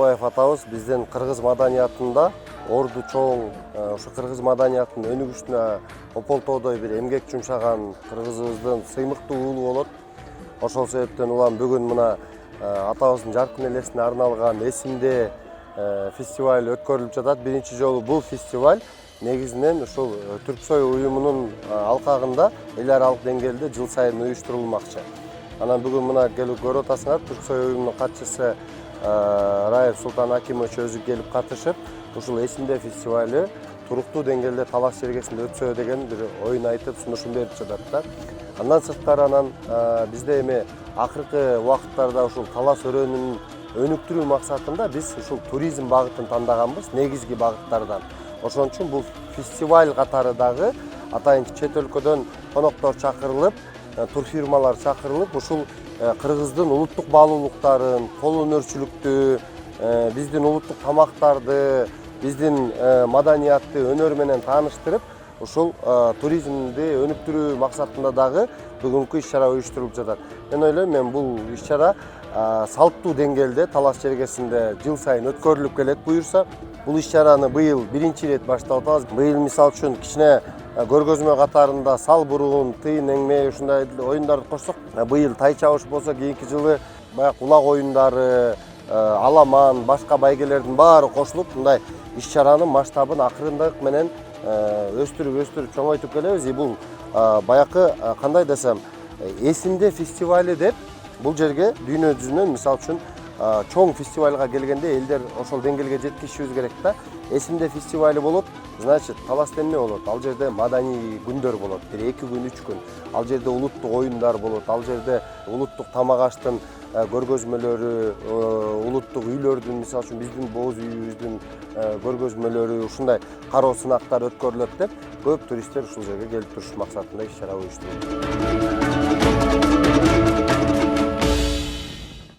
Атабаев атабыз биздин кыргыз маданиятында орду чоң, ошо кыргыз маданиятынын өнүгүшүнө ополтоодой бир эмгек жумшаган кыргызыбыздын сыймыктуу уулу болот. Ошол себептен улам бүгүн мына атабыздын жаркын элесине арналган эсимде фестиваль өткөрүлүп жатат. Биринчи жолу бул фестиваль негизинен ушул Түрксой уюмунун алкагында эл аралык деңгээлде жыл сайын уюштурулмакчы. Анан бүгүн мына келип көрүп атасыңар, Түрксой уюмунун катчысы Раев Султан Акимович өзү келип катышып, ушул эсимде фестиваль туруктуу деңгээлде Талас жергесинде өтсө деген бир оюн айтып, сунушун берип жатат да. Андан сырткары бизде эми акыркы убакыттарда ушул талас өрөөнүн өнүктүрүү максатында биз ушул туризм багытын тандаганбыз, негизги багыттардан. Ошон үчүн бул фестиваль катары дагы атайын чет өлкөдөн коноктор чакырылып, турфирмалар чакырылып, ушул кыргыздын улуттук баалуулуктарын, кол өнөрчүлүктү, биздин улуттук тамактарды, биздин маданиятты өнөр менен тааныштырып, ушул туризмди өнүктүрүү максатында дагы бүгүнкү иш-чара уюштурулуп жатат. Мен ойлойм, бул иш-чара салттуу деңгээлде Талас жергесинде жыл сайын өткөрүлүп келет буюрса. Бул иш-чараны быйыл биринчи ирет баштап атабыз. Быйыл мисалы үчүн кичине көргөзмө катарында сал буруун, тыйын эңме ушундай оюндарды кошсок, быйыл тай чабыш болсо, кийинки жылы баягы улак оюндары, аламан, башка байгелердин баары кошулуп, мындай иш-чаранын масштабын акырындык менен өстүрүп чоңойтуп келебиз. Бул баягы кандай десем, эсимде фестиваль деп бул жерге дүйнө жүзүнөн мисалы үчүн чоң фестивальга келгенде элдер ошол деңгээлге жеткиришибиз керек да. Эсимде фестиваль болот, значит, Таласта эмне болот? Ал жерде маданий күндөр болот, бир 2 күн, 3 күн. Ал жерде улуттук оюндар болот, ал жерде улуттук тамак аштын көргөзмөлөрү, улуттук үйлөрдүн, мисалы үчүн биздин боз үйүбүздүн көргөзмөлөрү, ушундай кароо сынактар өткөрүлөт деп көп туристтер ушул жерге келип туруш максатында иш-чара уюштурулат.